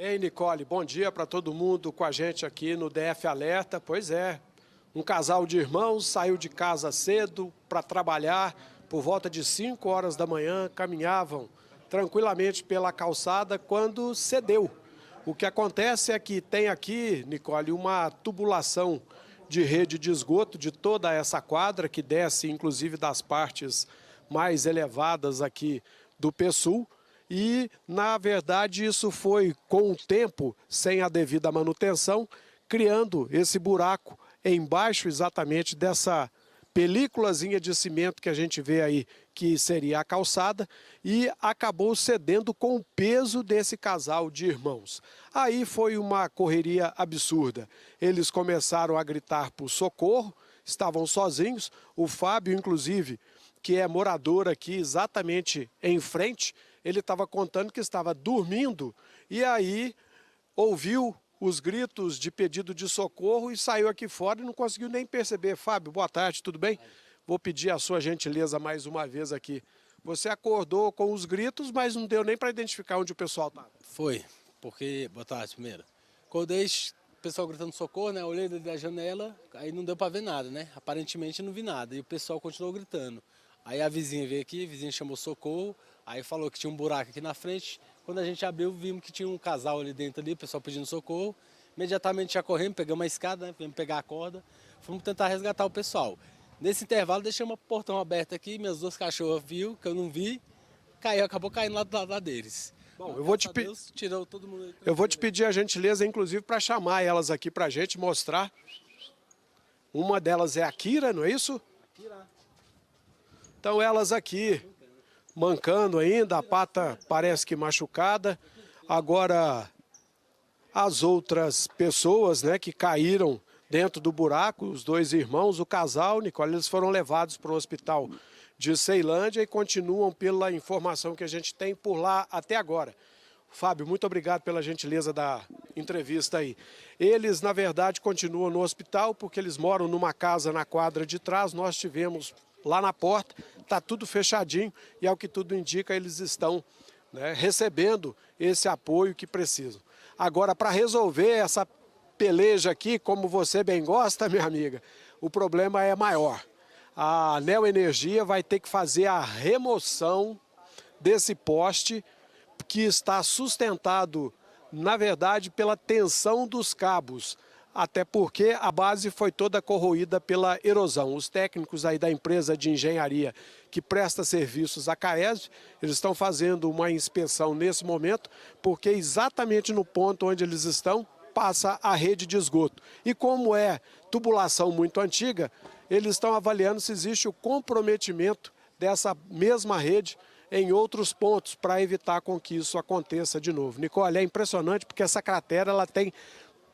Ei, Nicole, bom dia para todo mundo com a gente aqui no DF Alerta. Pois é, um casal de irmãos saiu de casa cedo para trabalhar. Por volta de 5 horas da manhã, caminhavam tranquilamente pela calçada quando cedeu. O que acontece é que tem aqui, Nicole, uma tubulação de rede de esgoto de toda essa quadra, que desce inclusive das partes mais elevadas aqui do PSul. E, na verdade, isso foi, com o tempo, sem a devida manutenção, criando esse buraco embaixo exatamente dessa películazinha de cimento que a gente vê aí, que seria a calçada, e acabou cedendo com o peso desse casal de irmãos. Aí foi uma correria absurda. Eles começaram a gritar por socorro, estavam sozinhos. O Fábio, inclusive, que é morador aqui exatamente em frente, ele estava contando que estava dormindo e aí ouviu os gritos de pedido de socorro e saiu aqui fora e não conseguiu nem perceber. Fábio, boa tarde, tudo bem? Vou pedir a sua gentileza mais uma vez aqui. Você acordou com os gritos, mas não deu nem para identificar onde o pessoal estava. Foi, porque... Boa tarde, primeiro. Acordei, o pessoal gritando socorro, né? Olhei da janela, aí não deu para ver nada, né? Aparentemente não vi nada e o pessoal continuou gritando. Aí a vizinha veio aqui, a vizinha chamou socorro, aí falou que tinha um buraco aqui na frente. Quando a gente abriu, vimos que tinha um casal ali dentro, ali, o pessoal pedindo socorro. Imediatamente já corremos, pegamos uma escada, né, viemos pegar a corda, fomos tentar resgatar o pessoal. Nesse intervalo, deixamos o portão aberto aqui, minhas duas cachorras viu, que eu não vi, acabou caindo lá do lado deles. Bom, tirou todo mundo. Eu vou te pedir a gentileza, inclusive, para chamar elas aqui para a gente mostrar. Uma delas é a Kira, não é isso? Kira. Então elas aqui, mancando ainda, a pata parece que machucada. Agora, as outras pessoas, né, que caíram dentro do buraco, os dois irmãos, o casal, Nicole, eles foram levados para o hospital de Ceilândia e continuam pela informação que a gente tem por lá até agora. Fábio, muito obrigado pela gentileza da entrevista aí. Eles, na verdade, continuam no hospital porque eles moram numa casa na quadra de trás. Nós tivemos lá na porta, está tudo fechadinho e, ao que tudo indica, eles estão, né, recebendo esse apoio que precisam. Agora, para resolver essa peleja aqui, como você bem gosta, minha amiga, o problema é maior. A Neoenergia vai ter que fazer a remoção desse poste que está sustentado, na verdade, pela tensão dos cabos. Até porque a base foi toda corroída pela erosão. Os técnicos aí da empresa de engenharia que presta serviços à Caesv, eles estão fazendo uma inspeção nesse momento, porque exatamente no ponto onde eles estão, passa a rede de esgoto. E como é tubulação muito antiga, eles estão avaliando se existe o comprometimento dessa mesma rede em outros pontos para evitar com que isso aconteça de novo. Nicole, é impressionante porque essa cratera ela tem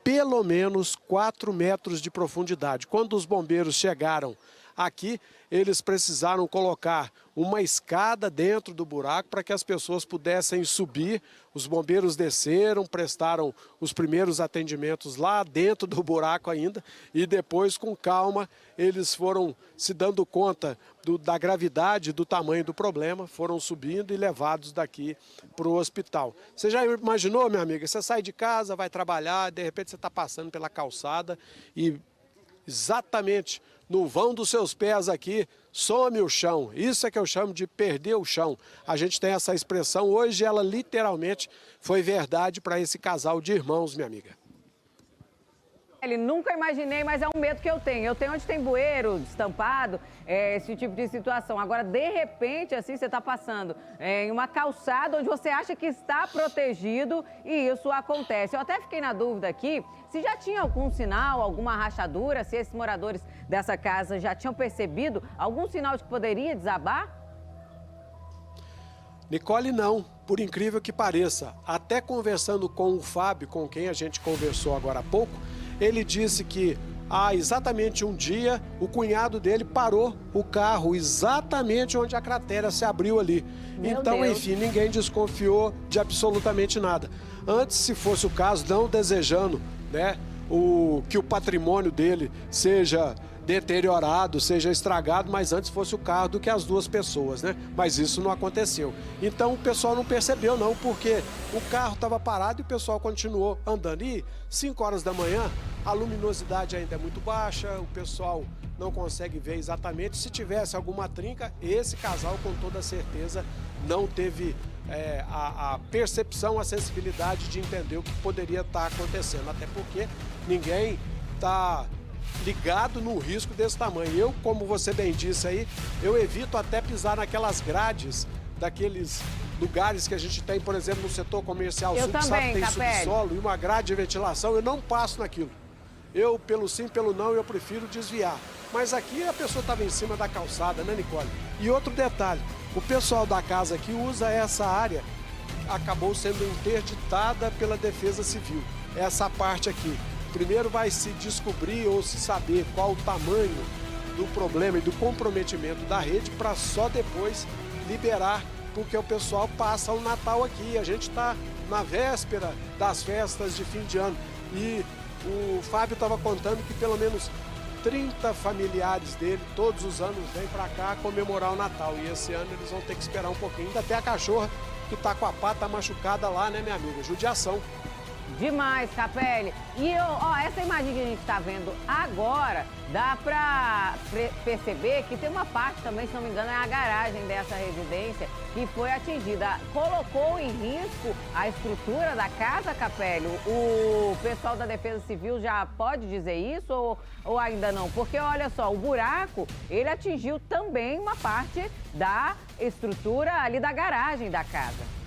pelo menos 4 metros de profundidade. Quando os bombeiros chegaram aqui, eles precisaram colocar uma escada dentro do buraco para que as pessoas pudessem subir. Os bombeiros desceram, prestaram os primeiros atendimentos lá dentro do buraco ainda e depois, com calma, eles foram se dando conta da gravidade, do tamanho do problema, foram subindo e levados daqui para o hospital. Você já imaginou, minha amiga? Você sai de casa, vai trabalhar, de repente você está passando pela calçada e exatamente no vão dos seus pés aqui, some o chão. Isso é que eu chamo de perder o chão. A gente tem essa expressão, hoje ela literalmente foi verdade para esse casal de irmãos, minha amiga. Ele nunca imaginei, mas é um medo que eu tenho. Eu tenho onde tem bueiro, destampado, esse tipo de situação. Agora, de repente, assim, você está passando em uma calçada onde você acha que está protegido e isso acontece. Eu até fiquei na dúvida aqui se já tinha algum sinal, alguma rachadura, se esses moradores dessa casa já tinham percebido algum sinal de que poderia desabar? Nicole, não, por incrível que pareça. Até conversando com o Fábio, com quem a gente conversou agora há pouco, ele disse que há exatamente um dia o cunhado dele parou o carro exatamente onde a cratera se abriu ali. Então, enfim, ninguém desconfiou de absolutamente nada. Antes, se fosse o caso, não desejando, né, que o patrimônio dele seja deteriorado, seja estragado, mas antes fosse o carro do que as duas pessoas, né? Mas isso não aconteceu. Então o pessoal não percebeu não, porque o carro estava parado e o pessoal continuou andando. E 5 horas da manhã, a luminosidade ainda é muito baixa, o pessoal não consegue ver exatamente. Se tivesse alguma trinca, esse casal com toda certeza não teve a percepção, a sensibilidade de entender o que poderia estar acontecendo. Até porque ninguém está ligado num risco desse tamanho. Eu, como você bem disse aí, eu evito até pisar naquelas grades daqueles lugares que a gente tem, por exemplo, no setor comercial sul, que sabe, tem subsolo e uma grade de ventilação, eu não passo naquilo. Eu, pelo sim, pelo não, eu prefiro desviar. Mas aqui a pessoa estava em cima da calçada, né, Nicole? E outro detalhe, o pessoal da casa aqui usa essa área, acabou sendo interditada pela Defesa Civil, essa parte aqui. Primeiro vai se descobrir ou se saber qual o tamanho do problema e do comprometimento da rede para só depois liberar, porque o pessoal passa o Natal aqui. A gente está na véspera das festas de fim de ano e o Fábio estava contando que pelo menos 30 familiares dele, todos os anos, vêm para cá comemorar o Natal. E esse ano eles vão ter que esperar um pouquinho. Ainda tem a cachorra que está com a pata machucada lá, né, minha amiga? Judiação. Demais, Capelli. E essa imagem que a gente está vendo agora, dá para perceber que tem uma parte também, se não me engano, é a garagem dessa residência que foi atingida. Colocou em risco a estrutura da casa, Capelli? O pessoal da Defesa Civil já pode dizer isso ou ainda não? Porque, olha só, o buraco, ele atingiu também uma parte da estrutura ali da garagem da casa.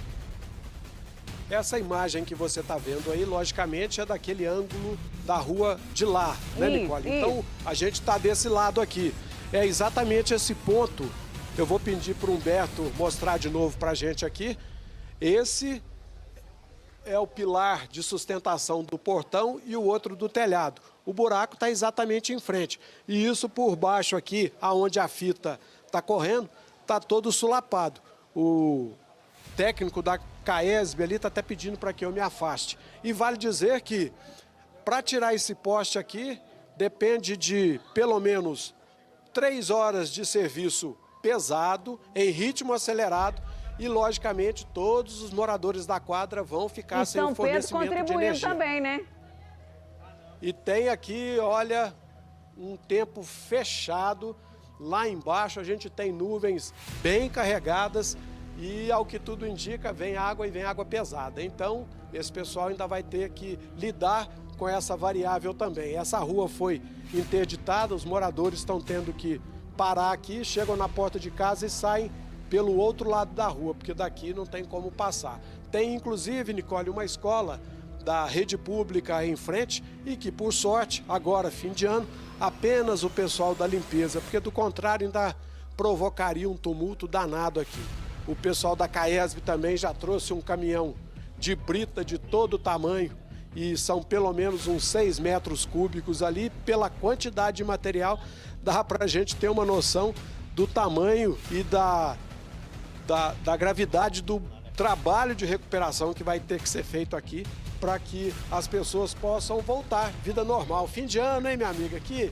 Essa imagem que você está vendo aí, logicamente, é daquele ângulo da rua de lá, né, Nicole? Então, a gente está desse lado aqui. É exatamente esse ponto. Eu vou pedir para o Humberto mostrar de novo para a gente aqui. Esse é o pilar de sustentação do portão e o outro do telhado. O buraco está exatamente em frente. E isso por baixo aqui, aonde a fita está correndo, está todo sulapado. O técnico da CAESB ali está até pedindo para que eu me afaste. E vale dizer que para tirar esse poste aqui, depende de pelo menos 3 horas de serviço pesado, em ritmo acelerado, e logicamente todos os moradores da quadra vão ficar sem o fornecimento de energia. Também, né? E tem aqui, olha, um tempo fechado. Lá embaixo a gente tem nuvens bem carregadas. E, ao que tudo indica, vem água e vem água pesada. Então, esse pessoal ainda vai ter que lidar com essa variável também. Essa rua foi interditada, os moradores estão tendo que parar aqui, chegam na porta de casa e saem pelo outro lado da rua, porque daqui não tem como passar. Tem, inclusive, Nicole, uma escola da rede pública em frente e que, por sorte, agora, fim de ano, apenas o pessoal da limpeza, porque, do contrário, ainda provocaria um tumulto danado aqui. O pessoal da CAESB também já trouxe um caminhão de brita de todo tamanho e são pelo menos uns 6 metros cúbicos ali. Pela quantidade de material, dá para a gente ter uma noção do tamanho e da gravidade do trabalho de recuperação que vai ter que ser feito aqui para que as pessoas possam voltar, vida normal. Fim de ano, hein, minha amiga? Que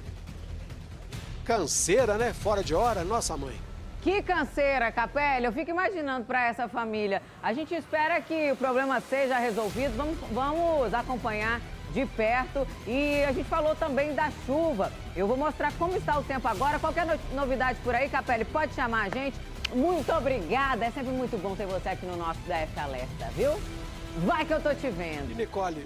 canseira, né? Fora de hora, nossa mãe. Que canseira, Capelli. Eu fico imaginando para essa família. A gente espera que o problema seja resolvido. Vamos acompanhar de perto. E a gente falou também da chuva. Eu vou mostrar como está o tempo agora. Qualquer novidade por aí, Capelli, pode chamar a gente. Muito obrigada. É sempre muito bom ter você aqui no nosso DF Alerta, viu? Vai que eu tô te vendo. E, Nicole,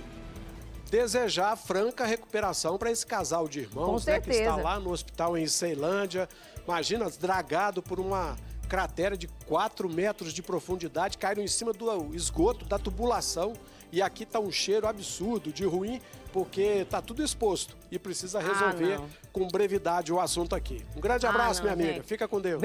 desejar franca recuperação para esse casal de irmãos, né, que está lá no hospital em Ceilândia. Imagina, dragado por uma cratera de 4 metros de profundidade, caíram em cima do esgoto, da tubulação. E aqui está um cheiro absurdo de ruim, porque está tudo exposto e precisa resolver com brevidade o assunto aqui. Um grande abraço, minha amiga. Fica com Deus.